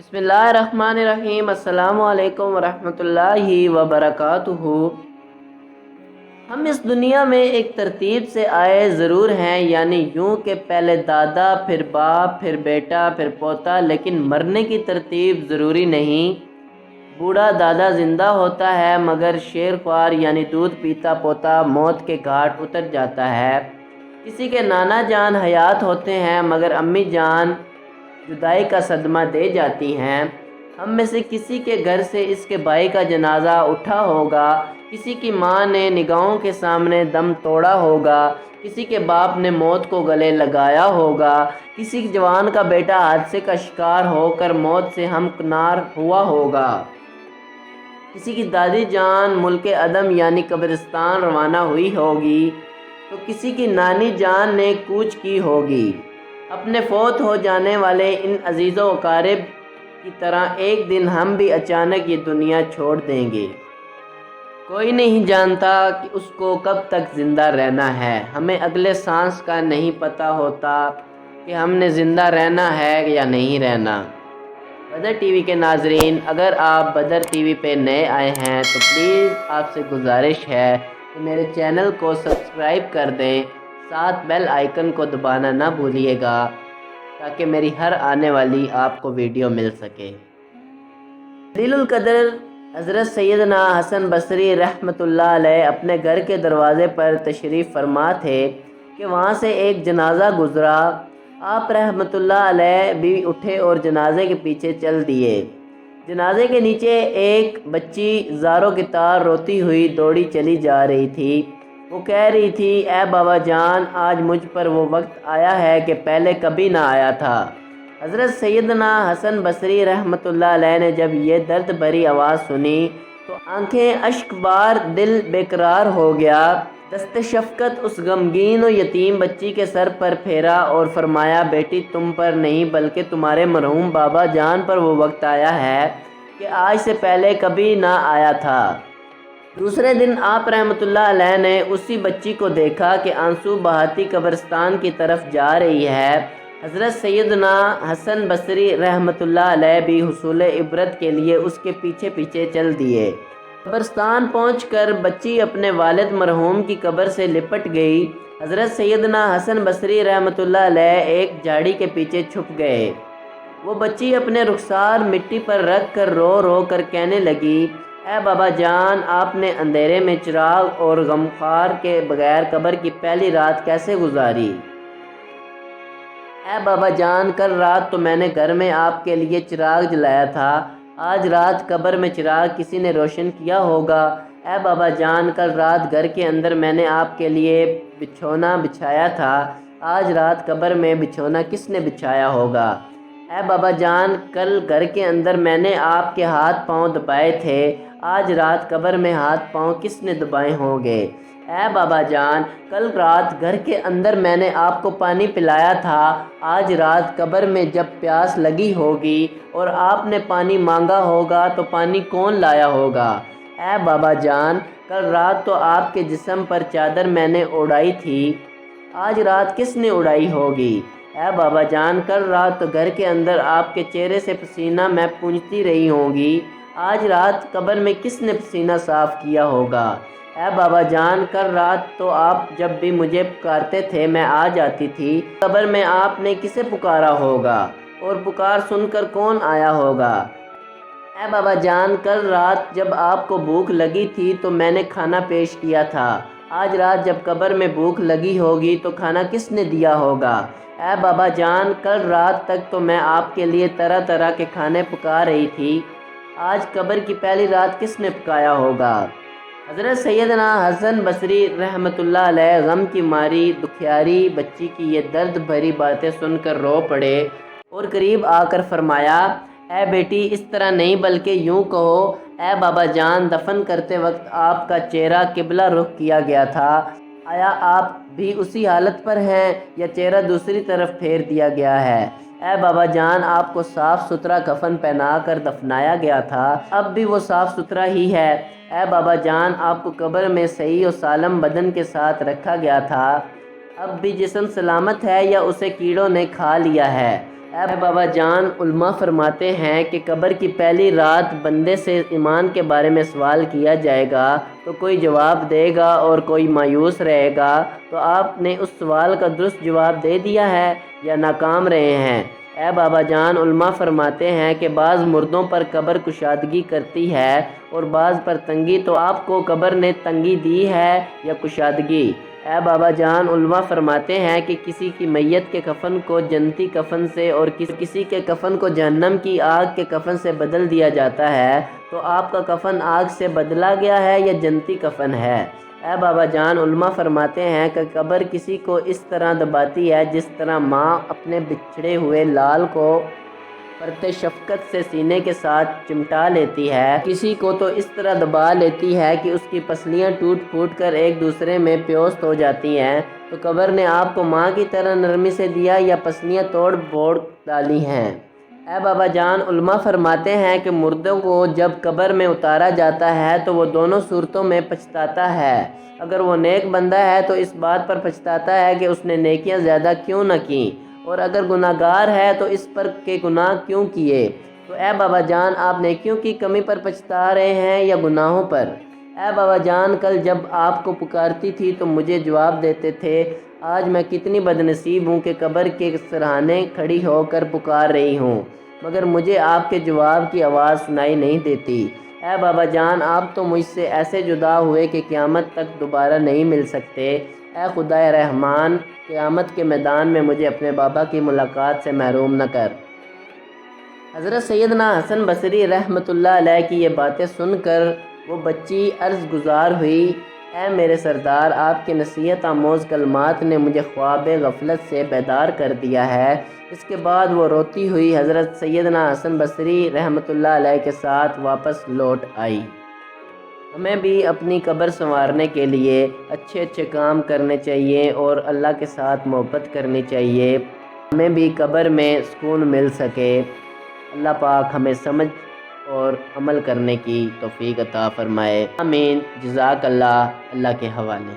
بسم اللہ الرحمن الرحیم۔ السلام علیکم ورحمۃ اللہ وبرکاتہ۔ ہم اس دنیا میں ایک ترتیب سے آئے ضرور ہیں، یعنی یوں کہ پہلے دادا، پھر باپ، پھر بیٹا، پھر پوتا، لیکن مرنے کی ترتیب ضروری نہیں۔ بوڑھا دادا زندہ ہوتا ہے مگر شیر خوار یعنی دودھ پیتا پوتا موت کے گھاٹ اتر جاتا ہے۔ کسی کے نانا جان حیات ہوتے ہیں مگر امی جان جدائی کا صدمہ دے جاتی ہیں۔ ہم میں سے کسی کے گھر سے اس کے بھائی کا جنازہ اٹھا ہوگا، کسی کی ماں نے نگاہوں کے سامنے دم توڑا ہوگا، کسی کے باپ نے موت کو گلے لگایا ہوگا، کسی جوان کا بیٹا حادثے کا شکار ہو کر موت سے ہمکنار ہوا ہوگا، کسی کی دادی جان ملک عدم یعنی قبرستان روانہ ہوئی ہوگی، تو کسی کی نانی جان نے کوچ کی ہوگی۔ اپنے فوت ہو جانے والے ان عزیز و اقارب کی طرح ایک دن ہم بھی اچانک یہ دنیا چھوڑ دیں گے۔ کوئی نہیں جانتا کہ اس کو کب تک زندہ رہنا ہے۔ ہمیں اگلے سانس کا نہیں پتہ ہوتا کہ ہم نے زندہ رہنا ہے یا نہیں رہنا۔ بدر ٹی وی کے ناظرین، اگر آپ بدر ٹی وی پہ نئے آئے ہیں تو پلیز آپ سے گزارش ہے کہ میرے چینل کو سبسکرائب کر دیں، ساتھ بیل آئیکن کو دبانا نہ بھولیے گا تاکہ میری ہر آنے والی آپ کو ویڈیو مل سکے۔ جلیل القدر حضرت سیدنا حسن بصری رحمۃ اللہ علیہ اپنے گھر کے دروازے پر تشریف فرما تھے کہ وہاں سے ایک جنازہ گزرا۔ آپ رحمۃ اللہ علیہ بھی اٹھے اور جنازے کے پیچھے چل دیے۔ جنازے کے نیچے ایک بچی زاروں کی طرح روتی ہوئی دوڑی چلی جا رہی تھی۔ وہ کہہ رہی تھی، اے بابا جان، آج مجھ پر وہ وقت آیا ہے کہ پہلے کبھی نہ آیا تھا۔ حضرت سیدنا حسن بصری رحمۃ اللہ علیہ نے جب یہ درد بھری آواز سنی تو آنکھیں اشک بار، دل بے قرار ہو گیا۔ دست شفقت اس غمگین و یتیم بچی کے سر پر پھیرا اور فرمایا، بیٹی تم پر نہیں بلکہ تمہارے مرحوم بابا جان پر وہ وقت آیا ہے کہ آج سے پہلے کبھی نہ آیا تھا۔ دوسرے دن آپ رحمۃ اللہ علیہ نے اسی بچی کو دیکھا کہ آنسو بہاتی قبرستان کی طرف جا رہی ہے۔ حضرت سیدنا حسن بصری رحمۃ اللہ علیہ بھی حصول عبرت کے لیے اس کے پیچھے پیچھے چل دیے۔ قبرستان پہنچ کر بچی اپنے والد مرحوم کی قبر سے لپٹ گئی۔ حضرت سیدنا حسن بصری رحمۃ اللہ علیہ ایک جھاڑی کے پیچھے چھپ گئے۔ وہ بچی اپنے رخسار مٹی پر رکھ کر رو رو کر کہنے لگی، اے بابا جان، آپ نے اندھیرے میں چراغ اور غمخوار کے بغیر قبر کی پہلی رات کیسے گزاری؟ اے بابا جان، کل رات تو میں نے گھر میں آپ کے لیے چراغ جلایا تھا، آج رات قبر میں چراغ کسی نے روشن کیا ہوگا۔ اے بابا جان، کل رات گھر کے اندر میں نے آپ کے لیے بچھونا بچھایا تھا، آج رات قبر میں بچھونا کس نے بچھایا ہوگا۔ اے بابا جان، کل گھر کے اندر میں نے آپ کے ہاتھ پاؤں دبائے تھے، آج رات قبر میں ہاتھ پاؤں کس نے دبائے ہوں گے۔ اے بابا جان، کل رات گھر کے اندر میں نے آپ کو پانی پلایا تھا، آج رات قبر میں جب پیاس لگی ہوگی اور آپ نے پانی مانگا ہوگا تو پانی کون لایا ہوگا۔ اے بابا جان، کل رات تو آپ کے جسم پر چادر میں نے اڑائی تھی، آج رات کس نے اڑائی ہوگی۔ اے بابا جان، کل رات تو گھر کے اندر آپ کے چہرے سے پسینہ میں پونجتی رہی ہوں گی، آج رات قبر میں کس نے پسینہ صاف کیا ہوگا۔ اے بابا جان، کل رات تو آپ جب بھی مجھے پکارتے تھے میں آ جاتی تھی، قبر میں آپ نے کسے پکارا ہوگا اور پکار سن کر کون آیا ہوگا۔ اے بابا جان، کل رات جب آپ کو بھوک لگی تھی تو میں نے کھانا پیش کیا تھا، آج رات جب قبر میں بھوک لگی ہوگی تو کھانا کس نے دیا ہوگا۔ اے بابا جان، کل رات تک تو میں آپ کے لیے طرح طرح کے کھانے پکا رہی تھی، آج قبر کی پہلی رات کس نے پکایا ہوگا۔ حضرت سیدنا حسن بصری رحمۃ اللہ علیہ غم کی ماری دکھیاری بچی کی یہ درد بھری باتیں سن کر رو پڑے اور قریب آ کر فرمایا، اے بیٹی، اس طرح نہیں بلکہ یوں کہو، اے بابا جان، دفن کرتے وقت آپ کا چہرہ قبلہ رخ کیا گیا تھا، آیا آپ بھی اسی حالت پر ہیں یا چہرہ دوسری طرف پھیر دیا گیا ہے۔ اے بابا جان، آپ کو صاف ستھرا کفن پہنا کر دفنایا گیا تھا، اب بھی وہ صاف ستھرا ہی ہے۔ اے بابا جان، آپ کو قبر میں صحیح و سالم بدن کے ساتھ رکھا گیا تھا، اب بھی جسم سلامت ہے یا اسے کیڑوں نے کھا لیا ہے۔ اے بابا جان، علماء فرماتے ہیں کہ قبر کی پہلی رات بندے سے ایمان کے بارے میں سوال کیا جائے گا تو کوئی جواب دے گا اور کوئی مایوس رہے گا۔ تو آپ نے اس سوال کا درست جواب دے دیا ہے یا ناکام رہے ہیں؟ اے بابا جان، علماء فرماتے ہیں کہ بعض مردوں پر قبر کشادگی کرتی ہے اور بعض پر تنگی، تو آپ کو قبر نے تنگی دی ہے یا کشادگی؟ اے بابا جان، علماء فرماتے ہیں کہ کسی کی میت کے کفن کو جنتی کفن سے اور کسی کے کفن کو جہنم کی آگ کے کفن سے بدل دیا جاتا ہے، تو آپ کا کفن آگ سے بدلا گیا ہے یا جنتی کفن ہے؟ اے بابا جان، علماء فرماتے ہیں کہ قبر کسی کو اس طرح دباتی ہے جس طرح ماں اپنے بچھڑے ہوئے لال کو پرتے شفقت سے سینے کے ساتھ چمٹا لیتی ہے، کسی کو تو اس طرح دبا لیتی ہے کہ اس کی پسلیاں ٹوٹ پھوٹ کر ایک دوسرے میں پیوست ہو جاتی ہیں۔ تو قبر نے آپ کو ماں کی طرح نرمی سے دیا یا پسلیاں توڑ پھوڑ ڈالی ہیں؟ اے بابا جان، علماء فرماتے ہیں کہ مردوں کو جب قبر میں اتارا جاتا ہے تو وہ دونوں صورتوں میں پچھتاتا ہے۔ اگر وہ نیک بندہ ہے تو اس بات پر پچھتاتا ہے کہ اس نے نیکیاں زیادہ کیوں نہ کیں، اور اگر گناہ گار ہے تو اس پر کہ گناہ کیوں کیے۔ تو اے بابا جان، آپ نیکیوں کی کمی پر پچھتا رہے ہیں یا گناہوں پر؟ اے بابا جان، کل جب آپ کو پکارتی تھی تو مجھے جواب دیتے تھے۔ آج میں کتنی بد نصیب ہوں کہ قبر کے سرہانے کھڑی ہو کر پکار رہی ہوں، مگر مجھے آپ کے جواب کی آواز سنائی نہیں دیتی۔ اے بابا جان، آپ تو مجھ سے ایسے جدا ہوئے کہ قیامت تک دوبارہ نہیں مل سکتے۔ اے خدائے رحمان، قیامت کے میدان میں مجھے اپنے بابا کی ملاقات سے محروم نہ کر۔ حضرت سیدنا حسن بصری رحمۃ اللہ علیہ کی یہ باتیں سن کر وہ بچی عرض گزار ہوئی، اے میرے سردار، آپ کے نصیحت آموز کلمات نے مجھے خواب غفلت سے بیدار کر دیا ہے۔ اس کے بعد وہ روتی ہوئی حضرت سیدنا حسن بصری رحمۃ اللہ علیہ کے ساتھ واپس لوٹ آئی۔ ہمیں بھی اپنی قبر سنوارنے کے لیے اچھے اچھے کام کرنے چاہیے اور اللہ کے ساتھ محبت کرنی چاہیے، ہمیں بھی قبر میں سکون مل سکے۔ اللہ پاک ہمیں سمجھ اور عمل کرنے کی توفیق عطا فرمائے، آمین۔ جزاک اللہ، اللہ کے حوالے۔